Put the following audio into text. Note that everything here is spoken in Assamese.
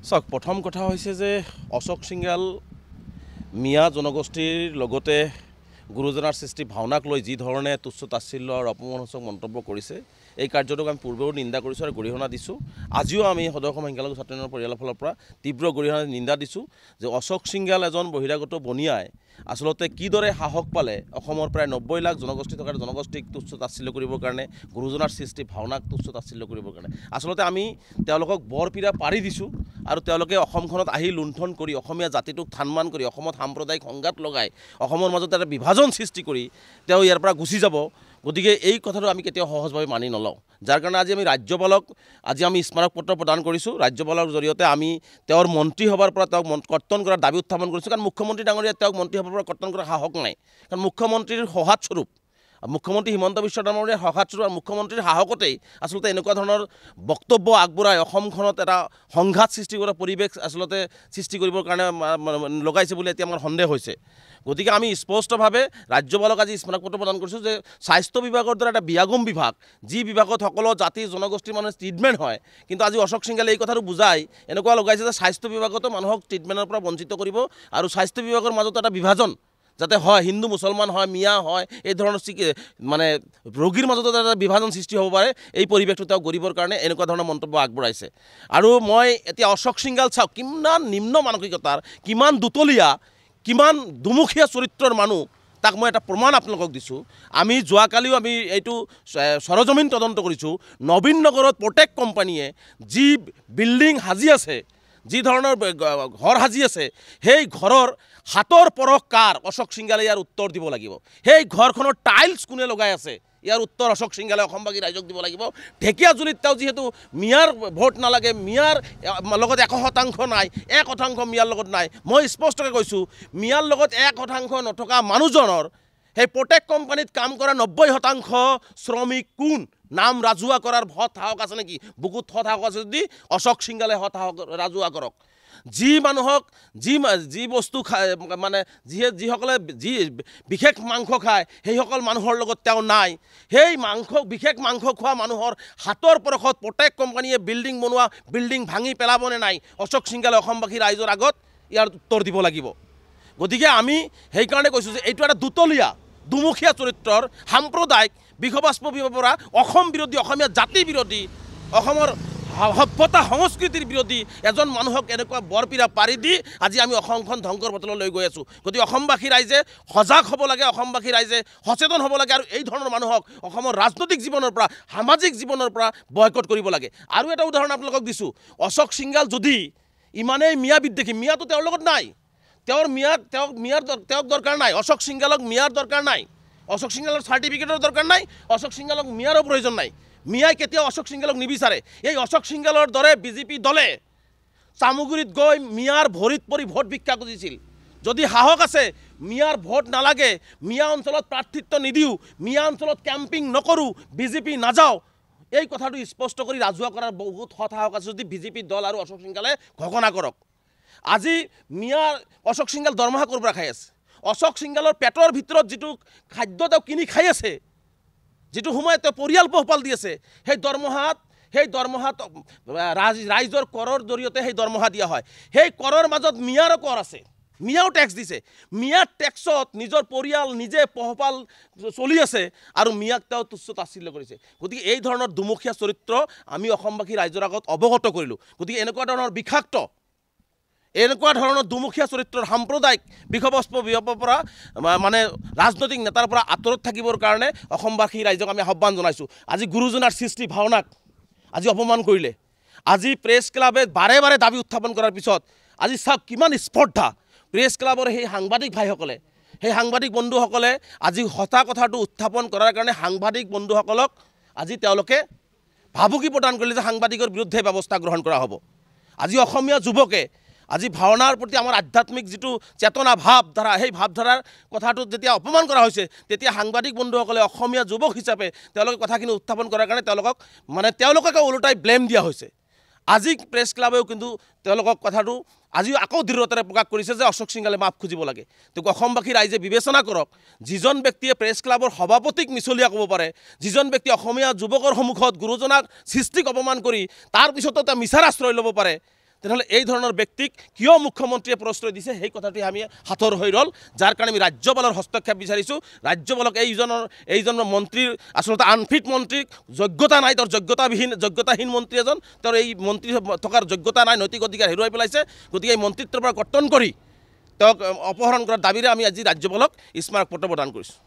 চাওক প্ৰথম কথা হৈছে যে অশোক সিংগাল মিয়া জনগোষ্ঠীৰ লগতে গুৰুজনাৰ সৃষ্টি ভাওনাক লৈ যি ধৰণে তুচ্ছ তাচ্ছিল্য আৰু অপমানসূচক মন্তব্য কৰিছে এই কাৰ্যটোক আমি পূৰ্বেও নিন্দা কৰিছোঁ আৰু গৰিহণা দিছোঁ। আজিও আমি সদৌ অসম সংখ্যালঘু ছাত্ৰ ইউনিয়নৰ পৰিয়ালৰ ফালৰ পৰা তীব্ৰ গৰিহণা নিন্দা দিছোঁ যে অশোক সিংগাল এজন বহিৰাগত বনিয়াই আচলতে কিদৰে সাহস পালে অসমৰ প্ৰায় 90 লাখ জনগোষ্ঠী থকাৰ জনগোষ্ঠীক তুচ্ছ তাচ্ছিল্য কৰিবৰ কাৰণে গুৰুজনাৰ সৃষ্টি ভাওনাক তুচ্ছ তাচ্ছিল্য কৰিবৰ কাৰণে আচলতে আমি তেওঁলোকক বৰপীৰা পাৰি দিছোঁ আৰু তেওঁলোকে অসমখনত আহি লুণ্ঠন কৰি অসমীয়া জাতিটোক থানমান কৰি অসমত সাম্প্ৰদায়িক সংঘাত লগাই অসমৰ মাজত এটা বিভাজন সৃষ্টি কৰি তেওঁ ইয়াৰ পৰা গুচি যাব। গতিকে এই কথাটো আমি কেতিয়াও সহজভাৱে মানি নলওঁ, যাৰ কাৰণে আজি আমি ৰাজ্যপালক আমি স্মাৰক পত্ৰ প্ৰদান কৰিছোঁ। ৰাজ্যপালৰ জৰিয়তে আমি তেওঁৰ মন্ত্ৰী সভাৰ পৰা তেওঁক কৰ্তন কৰাৰ দাবী উত্থাপন কৰিছোঁ, কাৰণ মুখ্যমন্ত্ৰী ডাঙৰীয়া তেওঁক মন্ত্ৰী সভাৰ পৰা কৰ্তন কৰাৰ সাহস নাই। কাৰণ মুখ্যমন্ত্ৰীৰ সহায়স্বৰূপ মুখ্যমন্ত্ৰী হিমন্ত বিশ্ব ডাঙৰীয়াৰ সহায়স্বৰূপ আৰু মুখ্যমন্ত্ৰীৰ সাহসতেই আচলতে এনেকুৱা ধৰণৰ বক্তব্য আগবঢ়াই অসমখনত এটা সংঘাত সৃষ্টি কৰা পৰিৱেশ আচলতে সৃষ্টি কৰিবৰ কাৰণে লগাইছে বুলি এতিয়া আমাৰ সন্দেহ হৈছে। গতিকে আমি স্পষ্টভাৱে ৰাজ্যপালক আজি স্মাৰক পত্ৰ প্ৰদান কৰিছোঁ যে স্বাস্থ্য বিভাগৰ দ্বাৰা এটা বিয়াগম বিভাগ, যি বিভাগত সকলো জাতি জনগোষ্ঠীৰ মানুহে ট্ৰিটমেণ্ট হয়, কিন্তু আজি অশোক সিংগালে এই কথাটো বুজাই এনেকুৱা লগাইছে যে স্বাস্থ্য বিভাগতো মানুহক ট্ৰিটমেণ্টৰ পৰা বঞ্চিত কৰিব আৰু স্বাস্থ্য বিভাগৰ মাজত এটা বিভাজন যাতে হয়, হিন্দু মুছলমান হয়, মিয়া হয়, এই ধৰণৰ মানে ৰোগীৰ মাজত এটা বিভাজন সৃষ্টি হ'ব পাৰে, এই পৰিৱেশটো তেওঁ কৰিবৰ কাৰণে এনেকুৱা ধৰণৰ মন্তব্য আগবঢ়াইছে। আৰু মই এতিয়া অশোক সিংগাল চাওক কিমান নিম্ন মানসিকতাৰ, কিমান দুতলীয়া, কিমান দুমুখীয়া চৰিত্ৰৰ মানুহ, তাক মই এটা প্ৰমাণ আপোনালোকক দিছোঁ। আমি যোৱাকালিও আমি এইটো সৰজমিন তদন্ত কৰিছোঁ। নবীন নগৰত প্ৰত্যেক কোম্পানীয়ে যি বিল্ডিং সাজি আছে, যি ধৰণৰ ঘৰ সাজি আছে, সেই ঘৰৰ হাতৰ পৰশ কাৰ অশোক সিংগালে ইয়াৰ উত্তৰ দিব লাগিব। সেই ঘৰখনৰ টাইলছ কোনে লগাই আছে ইয়াৰ উত্তৰ অশোক সিংগালে অসমবাসী ৰাইজক দিব লাগিব। ঢেকীয়াজুলিত তেওঁ যিহেতু মিয়াৰ ভোট নালাগে, মিয়াৰ লগত 100% নাই, 1% মিয়াৰ লগত নাই, মই স্পষ্টকৈ কৈছোঁ মিয়াৰ লগত 1% নথকা মানুহজনৰ সেই প্ৰত্যেক কোম্পানীত কাম কৰা 90% শ্ৰমিক কোন, নাম ৰাজহুৱা কৰাৰ হত সাহস আছে নেকি? বুকুত হত সাহস আছে যদি অশোক সিংগালে হত সাহস ৰাজহুৱা কৰক। যি মানুহক যি বস্তু খায়, মানে যিসকলে যি বিশেষ মাংস খায়, সেইসকল মানুহৰ লগত তেওঁ নাই। সেই বিশেষ মাংস খোৱা মানুহৰ হাতৰ পৰশত প্ৰত্যেক কোম্পানীয়ে বিল্ডিং বনোৱা, বিল্ডিং ভাঙি পেলাবনে নাই, অশোক সিংগালে অসমবাসী ৰাইজৰ আগত ইয়াৰ উত্তৰ দিব লাগিব। গতিকে আমি সেইকাৰণে কৈছোঁ যে এইটো এটা দুতলীয়া দুমুখীয়া চৰিত্ৰৰ সাম্প্ৰদায়িক বিষবাস্প পৰা অসম বিৰোধী, অসমীয়া জাতি বিৰোধী, অসমৰ সভ্যতা সংস্কৃতিৰ বিৰোধী এজন মানুহক এনেকুৱা বৰপীৰা পাৰি দি আজি আমি অসমখন ধ্বংসৰ পথলৈ লৈ গৈ আছোঁ। গতিকে অসমবাসী ৰাইজে সজাগ হ'ব লাগে, অসমবাসী ৰাইজে সচেতন হ'ব লাগে আৰু এই ধৰণৰ মানুহক অসমৰ ৰাজনৈতিক জীৱনৰ পৰা, সামাজিক জীৱনৰ পৰা বয়কট কৰিব লাগে। আৰু এটা উদাহৰণ আপোনালোকক দিছোঁ, অশোক সিংগাল যদি ইমানেই মিয়া বিদ্বেষী, মিয়াটো তেওঁৰ লগত নাই, তেওঁক দৰকাৰ নাই, অশোক সিংগালক মিয়াৰ দৰকাৰ নাই, অশোক সিংগালৰ চাৰ্টিফিকেটৰ দৰকাৰ নাই, অশোক সিংগালক মিয়াৰো প্ৰয়োজন নাই। মিয়াই কেতিয়াও অশোক সিংগালক নিবিচাৰে। এই অশোক সিংগালৰ দৰে বিজেপি দলে চামুগুৰিত গৈ মিয়াৰ ভৰিত পৰি ভোট ভিক্ষা খুজিছিল। যদি সাহস আছে, মিয়াৰ ভোট নালাগে, মিয়া অঞ্চলত প্ৰাৰ্থিত্ব নিদিওঁ, মিয়া অঞ্চলত কেম্পিং নকৰোঁ, বিজেপি নাযাওঁ, এই কথাটো স্পষ্ট কৰি ৰাজহুৱা কৰাৰ বহুত হত সাহস আছে যদি বিজেপি দল আৰু অশোক সিংগালে ঘোষণা কৰক। আজি মিয়াৰ অশোক সিংগাল দৰমহা ক'ৰ পৰা খাই আছে? অশোক সিংগালৰ পেটৰ ভিতৰত যিটো খাদ্য তেওঁ কিনি খাই আছে, যিটো সময়ত তেওঁ পৰিয়াল পোহপাল দি আছে, সেই দৰমহাত ৰাইজৰ কৰৰ জৰিয়তে সেই দৰমহা দিয়া হয়। সেই কৰৰ মাজত মিয়াৰো কৰ আছে, মিয়াও টেক্স দিছে। মিয়াৰ টেক্সত নিজৰ পৰিয়াল নিজে পোহপাল চলি আছে আৰু মিয়াক তেওঁ তুচ্ছ তাচ্ছিল্য কৰিছে। গতিকে এই ধৰণৰ দুমুখীয়া চৰিত্ৰ আমি অসমবাসী ৰাইজৰ আগত অৱগত কৰিলোঁ। গতিকে এনেকুৱা ধৰণৰ বিষাক্ত, এনেকুৱা ধৰণৰ দুমুখীয়া চৰিত্ৰৰ সাম্প্ৰদায়িক বিষবস্প পৰা মানে ৰাজনৈতিক নেতাৰ পৰা আঁতৰত থাকিবৰ কাৰণে অসমবাসী ৰাইজক আমি আহ্বান জনাইছোঁ। আজি গুৰুজনাৰ সৃষ্টি ভাওনাক আজি অপমান কৰিলে, আজি প্ৰেছ ক্লাবে বাৰে বাৰে দাবী উত্থাপন কৰাৰ পিছত আজি চাওক কিমান স্পৰ্ধা। প্ৰেছ ক্লাবৰ সেই সাংবাদিক ভাইসকলে, সেই সাংবাদিক বন্ধুসকলে আজি সঁচা কথাটো উত্থাপন কৰাৰ কাৰণে সাংবাদিক বন্ধুসকলক আজি তেওঁলোকে ভাবুকি প্ৰদান কৰিলে যে সাংবাদিকৰ বিৰুদ্ধে ব্যৱস্থা গ্ৰহণ কৰা হ'ব। আজি অসমীয়া যুৱকে আজি ভাওনাৰ প্ৰতি আমাৰ আধ্যাত্মিক যিটো চেতনা ভাৱধাৰা, সেই ভাৱধাৰাৰ কথাটো যেতিয়া অপমান কৰা হৈছে, তেতিয়া সাংবাদিক বন্ধুসকলে অসমীয়া যুৱক হিচাপে তেওঁলোকে কথাখিনি উত্থাপন কৰাৰ কাৰণে তেওঁলোককে ওলোটাই ব্লেম দিয়া হৈছে। আজি প্ৰেছ ক্লাবেও কিন্তু তেওঁলোকক কথাটো আজিও আকৌ দৃঢ়তাৰে প্ৰকাশ কৰিছে যে অশোক সিংগালে মাফ খুজিব লাগে। তো অসমবাসী ৰাইজে বিবেচনা কৰক, যিজন ব্যক্তিয়ে প্ৰেছ ক্লাবৰ সভাপতিক মিছলীয়া ক'ব পাৰে, যিজন ব্যক্তি অসমীয়া যুৱকৰ সন্মুখত গুৰুজনাক সৃষ্টিক অপমান কৰি তাৰ পিছতো তেওঁ মিছাৰ আশ্ৰয় ল'ব পাৰে, তেনেহ'লে এই ধৰণৰ ব্যক্তিক কিয় মুখ্যমন্ত্ৰীয়ে প্ৰশ্ৰয় দিছে সেই কথাটোৱে আমি হাতৰ হৈ ৰ'ল, যাৰ কাৰণে আমি ৰাজ্যপালৰ হস্তক্ষেপ বিচাৰিছোঁ। ৰাজ্যপালক এইজন মন্ত্ৰীৰ আচলতে আনফিট মন্ত্ৰীক যোগ্যতা নাই, তেওঁৰ যোগ্যতাহীন মন্ত্ৰী এজন, তেওঁৰ এই মন্ত্ৰী থকাৰ যোগ্যতা নাই, নৈতিক অধিকাৰ হেৰুৱাই পেলাইছে। গতিকে এই মন্ত্ৰিত্বৰ পৰা কৰ্তন কৰি তেওঁক অপহৰণ কৰাৰ দাবীৰে আমি আজি ৰাজ্যপালক স্মাৰক পত্ৰ প্ৰদান কৰিছোঁ।